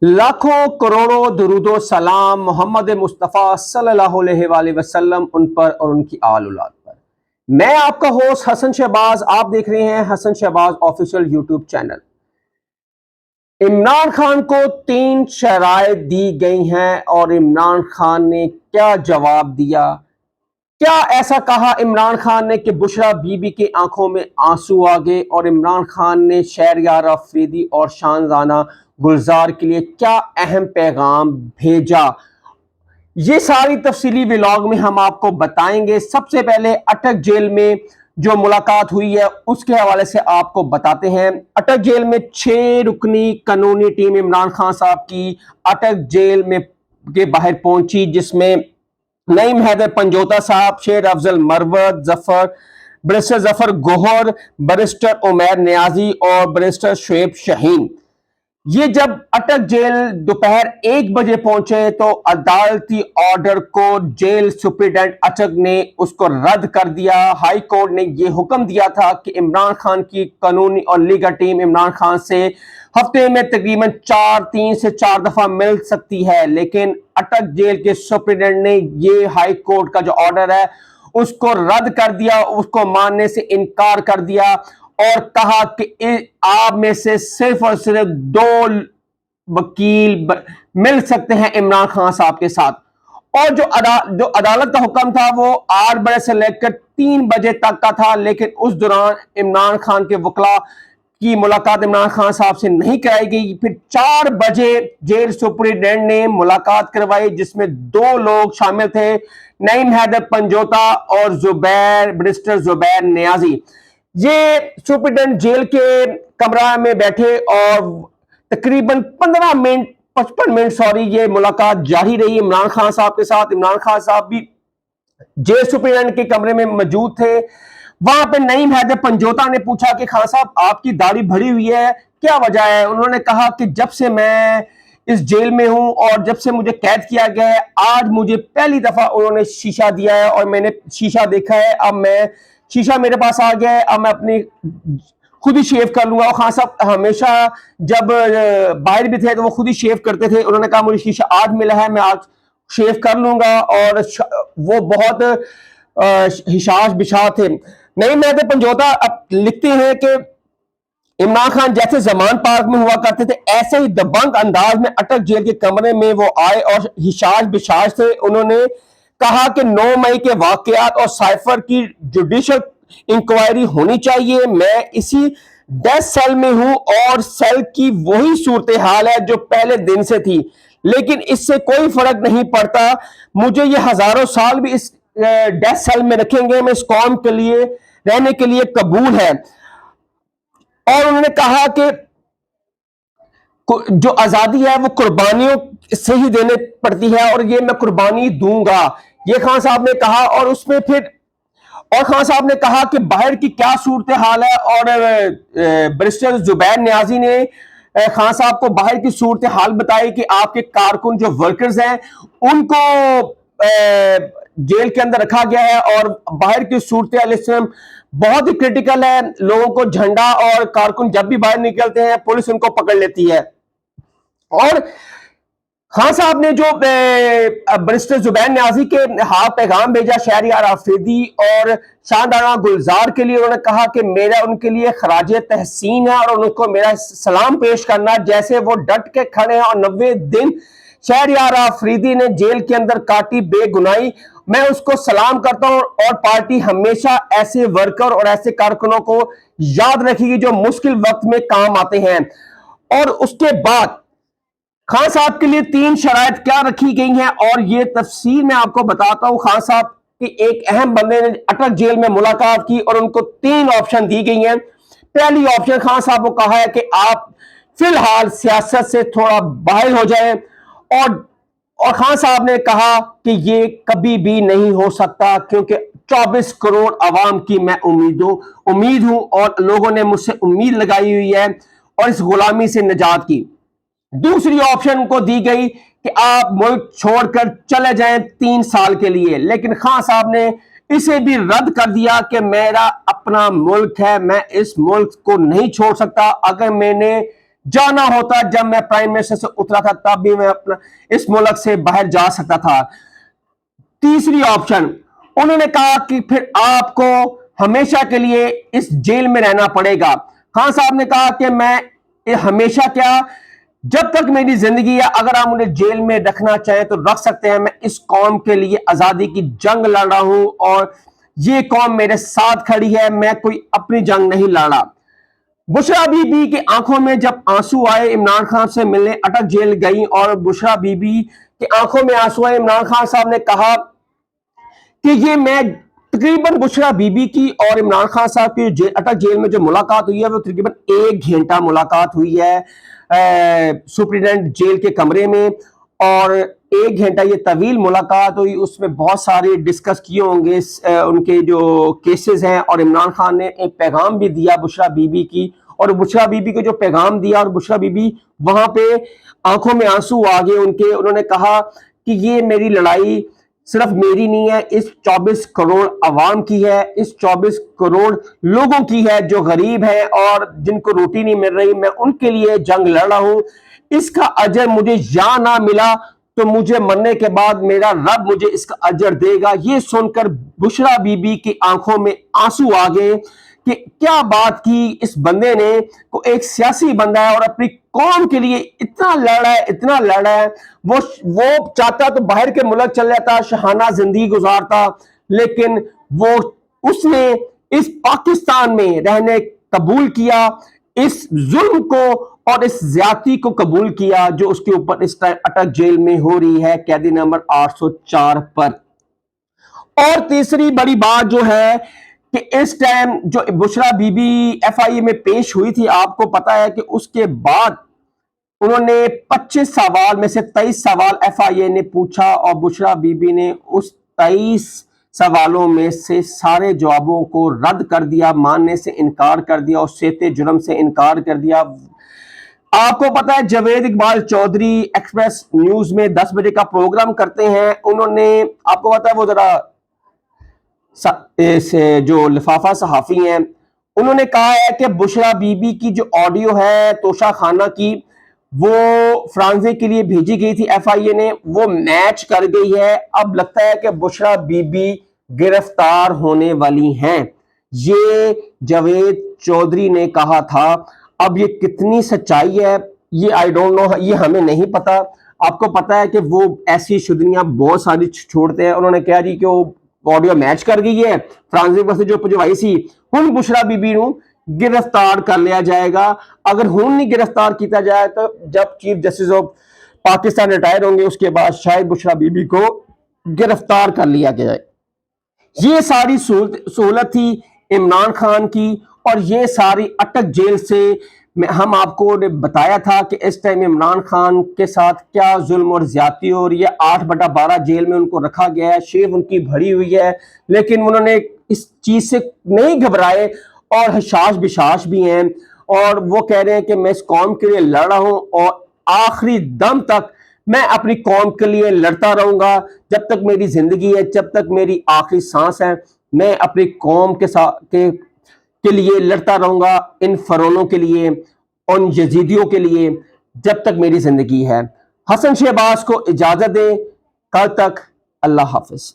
लाखों करोड़ों दुरूदो सलाम मोहम्मद मुस्तफ़ा सल्लल्लाहु अलैहि वआलैहि वसल्लम उन पर और उनकी आल औलाद पर। मैं आपका होस्ट हसन शहबाज, आप देख रहे हैं Hasan Shahbaz official YouTube channel. Imran Khan को 3 शराइत दी गई हैं और इमरान खान ने क्या जवाब दिया? क्या ऐसा कहा इमरान खान ने कि बुशरा बीबी की आंखों में आंसू आ गए और इमरान खान ने शहरयार अफरीदी और शानजाना गुलजार के लिए क्या अहम पैगाम भेजा? ये सारी तफसीली व्लॉग में हम आपको बताएंगे। सबसे पहले अटक जेल में जो मुलाकात हुई है उसके हवाले से आपको बताते हैं। अटक जेल में 6 रुकनी कानूनी टीम इमरान खान साहब की अटक जेल में के बाहर पहुंची, जिसमें नईम हैदर पंजोता साहब, शेर अफजल मरवत जफर, बैरिस्टर जफर गोहर, बैरिस्टर उमैर नियाजी और बैरिस्टर शुएब शाहीन। ये जब अटक जेल दोपहर 1 बजे पहुंचे तो अदालती ऑर्डर को जेल सुप्रीडेंट अटक ने उसको रद्द कर दिया। हाई कोर्ट ने यह हुक्म दिया था कि इमरान खान की कानूनी और लीगल टीम इमरान खान से हफ्ते में तकरीबन 3 से 4 दफा मिल सकती है, लेकिन अटक जेल के सुप्रीडेंट ने ये हाई कोर्ट का जो ऑर्डर है उसको रद्द कर दिया, उसको मानने से इनकार कर दिया और कहा कि आप में से सिर्फ और सिर्फ 2 वकील मिल सकते हैं इमरान खान साहब के साथ। और जो अदालत का हुक्म था वो 8 बजे से लेकर 3 बजे तक का था, लेकिन उस दौरान इमरान खान के वकला की मुलाकात इमरान खान साहब से नहीं कराई गई। फिर 4 बजे जेल सुप्रीडेंट ने मुलाकात करवाई, जिसमें 2 लोग शामिल थे, नईम हैदर पंजोता और बैरिस्टर जुबैर नियाजी। ये सुप्रीडेंट जेल के कमरा में बैठे और तकरीबन 55 मिनट ये मुलाकात जारी रही इमरान खान साहब के साथ। इमरान खान साहब भी जेल सुप्रीडेंट के कमरे में मौजूद थे। वहां पे नईम हैदर पंजोता ने पूछा कि खान साहब आपकी दाढ़ी भरी हुई है, क्या वजह है? उन्होंने कहा कि जब से मैं इस जेल में हूं और जब से मुझे कैद किया गया है, आज मुझे पहली दफा उन्होंने शीशा दिया है और मैंने शीशा देखा है। अब मैं शीशा मेरे पास आ गया है, अब मैं अपनी खुद ही शेव कर लूंगा। और खान साहब हमेशा जब बाहर भी थे तो वो खुद ही शेव करते थे। उन्होंने कहा मुझे शीशा आज मिला है, मैं आज शेव कर लूंगा। और वो बहुत हिशाश बिशाश थे। नईम हैदर पंजोता अब लिखते हैं कि इमरान खान जैसे जमान पार्क में हुआ करते थे, ऐसे ही दबंग अंदाज में अटक जेल के कमरे में वो आए और हिशाश बिशाश थे। उन्होंने कहा कि 9 मई के वाकयात और साइफर की जुडिशल इंक्वायरी होनी चाहिए। मैं इसी डेथ सेल में हूं और सेल की वही सूरत हाल है जो पहले दिन से थी, लेकिन इससे कोई फर्क नहीं पड़ता। मुझे ये हजारों साल भी इस डेथ सेल में रखेंगे, मैं इस कौम के लिए रहने के लिए कबूल है। और उन्होंने कहा कि जो आजादी है वो कुर्बानियों से ही देने पड़ती है और ये मैं कुर्बानी दूंगा, ये खान साहब ने कहा। और उसमें फिर खान साहब ने कहा कि बाहर की क्या सूरत हाल है। और बैरिस्टर जुबैर नियाजी ने खान साहब को बाहर की सूरत हाल बताई कि आपके कारकुन जो वर्कर्स हैं उनको जेल के अंदर रखा गया है और बाहर की सूरत हाल इस समय बहुत ही क्रिटिकल है। लोगों को झंडा और कारकुन जब भी बाहर निकलते हैं पुलिस उनको पकड़ लेती है। और खान साहब ने जो बैरिस्टर जुबैर नियाजी के हाथ पैगाम भेजा शहरयार अफरीदी और शानदाना गुलजार के लिए, उन्होंने कहा कि मेरा उनके लिए खराजे तहसीन है और उनको मेरा सलाम पेश करना, जैसे वो डट के खड़े हैं और 90 दिन शहरयार अफरीदी ने जेल के अंदर काटी बेगुनाही, मैं उसको सलाम करता हूं। और पार्टी हमेशा ऐसे वर्कर और ऐसे कारकुनों को याद रखेगी जो मुश्किल वक्त में काम आते हैं। और उसके बाद खान साहब के लिए 3 शराइत क्या रखी गई हैं और ये तफसील मैं आपको बताता हूं। खान साहब की एक अहम बंदे ने अटक जेल में मुलाकात की और उनको 3 ऑप्शन दी गई हैं। पहली ऑप्शन खान साहब को कहा है कि आप फिलहाल सियासत से थोड़ा बाहर हो जाएं और खान साहब ने कहा कि ये कभी भी नहीं हो सकता क्योंकि 24 करोड़ आवाम की मैं उम्मीद हूं और लोगों ने मुझसे उम्मीद लगाई हुई है और इस गुलामी से निजात की। दूसरी ऑप्शन को दी गई कि आप मुल्क छोड़कर चले जाएं 3 साल के लिए, लेकिन खान साहब ने اسے بھی رد کر دیا کہ میرا اپنا ملک ہے, میں اس ملک کو نہیں چھوڑ سکتا. اگر میں نے جانا ہوتا جب میں پرائم منسٹر سے اترا تھا تب بھی میں اپنا اس ملک سے باہر جا سکتا تھا. تیسری آپشن, انہوں نے کہا کہ پھر آپ کو ہمیشہ کے لیے اس جیل میں رہنا پڑے گا. خان صاحب نے کہا کہ میں ہمیشہ کیا, جب تک میری زندگی ہے, اگر آپ مجھے جیل میں رکھنا چاہیں تو رکھ سکتے ہیں, میں اس قوم کے لیے آزادی کی جنگ لڑ رہا ہوں اور یہ قوم میرے ساتھ کھڑی ہے, میں کوئی اپنی جنگ نہیں لڑ رہا. بشرا بی بی کی آنکھوں میں جب آنسو آئے, عمران خان سے ملنے اٹک جیل گئیں اور بشرا بی بی کی آنکھوں میں آنسو آئے. عمران خان صاحب نے کہا کہ یہ میں تقریباً بشرا بی بی کی اور عمران خان صاحب کی اٹک جیل میں جو ملاقات ہوئی ہے وہ تقریباً 1 گھنٹہ ملاقات ہوئی ہے سپرنٹینڈنٹ جیل کے کمرے میں, اور 1 گھنٹہ یہ طویل ملاقات ہوئی. اس میں بہت سارے ڈسکس کیے ہوں گے ان کے جو کیسز ہیں, اور عمران خان نے ایک پیغام بھی دیا بشرا بی بی کی, اور بشرا بی بی کو جو پیغام دیا, اور بشرا بی بی وہاں پہ آنکھوں میں آنسو آ گئے ان کے. انہوں نے کہا کہ یہ میری لڑائی صرف میری نہیں ہے, اس 24 کروڑ عوام کی ہے, اس 24 کروڑ لوگوں کی ہے جو غریب ہیں اور جن کو روٹی نہیں مل رہی, میں ان کے لیے جنگ لڑ رہا ہوں. اس کا اجر مجھے یا نہ ملا تو مجھے مرنے کے بعد میرا رب مجھے اس کا اجر دے گا. یہ سن کر بشرا بی بی کی آنکھوں میں آنسو آ گئے کہ کیا بات کی اس بندے نے, کو ایک سیاسی بندہ ہے اور اپنی قوم کے لیے اتنا لڑا ہے. وہ چاہتا تو باہر کے ملک چل جاتا, شہانہ زندگی گزارتا, لیکن اس نے اس پاکستان میں رہنے قبول کیا, اس ظلم کو اور اس زیادتی کو قبول کیا جو اس کے اوپر اس ٹائم اٹک جیل میں ہو رہی ہے قیدی نمبر 804 پر. اور تیسری بڑی بات جو ہے کہ اس ٹائم جو بشرا بی بی ایف آئی اے میں پیش ہوئی تھی, آپ کو پتا ہے کہ اس کے بعد انہوں نے 25 سوال میں سے 23 سوال ایف آئی اے نے پوچھا, اور بشرا بی بی نے اس 23 سوالوں میں سے سارے جوابوں کو رد کر دیا, ماننے سے انکار کر دیا, اور صحت جرم سے انکار کر دیا. آپ کو پتا ہے جاوید اقبال چودھری ایکسپریس نیوز میں 10 بجے کا پروگرام کرتے ہیں, انہوں نے, آپ کو پتا ہے وہ ذرا جو لفافہ صحافی ہیں, انہوں نے کہا ہے کہ بشرا بی بی کی جو آڈیو ہے توشہ خانہ کی, وہ فرانزے کے لیے بھیجی گئی تھی ایف آئی اے نے, وہ میچ کر گئی ہے. اب لگتا ہے کہ بشرا بی بی گرفتار ہونے والی ہیں, یہ جاوید چودھری نے کہا تھا. اب یہ کتنی سچائی ہے یہ آئی ڈونٹ نو, یہ ہمیں نہیں پتا. آپ کو پتا ہے کہ وہ ایسی شدنیاں بہت ساری چھوڑتے ہیں. انہوں نے کہا جی کہ وہ آڈیو میچ کر گئی ہے فرانزے پاس جو پجوائی سی, ہن بشرا بی بی نو گرفتار کر لیا جائے گا. اگر ہن نہیں گرفتار کیتا جائے تو جب chief justice of Pakistan retire ہوں گے اس کے بعد شاید بشرا بی بی کو گرفتار کر لیا جائے. یہ ساری سہولت تھی عمران خان کی, اور یہ ساری اٹک جیل سے ہم آپ کو بتایا تھا کہ اس ٹائم عمران خان کے ساتھ کیا ظلم اور زیادتی ہو رہی ہے. 8/12 جیل میں ان کو رکھا گیا ہے, شیو ان کی بھری ہوئی ہے, لیکن انہوں نے اس چیز سے نہیں گھبرائے اور حشاش بشاش بھی ہیں, اور وہ کہہ رہے ہیں کہ میں اس قوم کے لیے لڑ رہا ہوں اور آخری دم تک میں اپنی قوم کے لیے لڑتا رہوں گا. جب تک میری زندگی ہے, جب تک میری آخری سانس ہے, میں اپنی قوم کے لیے لڑتا رہوں گا, ان فرعونوں کے لیے, ان یزیدیوں کے لیے, جب تک میری زندگی ہے. حسن شہباز کو اجازت دیں, کل تک اللہ حافظ.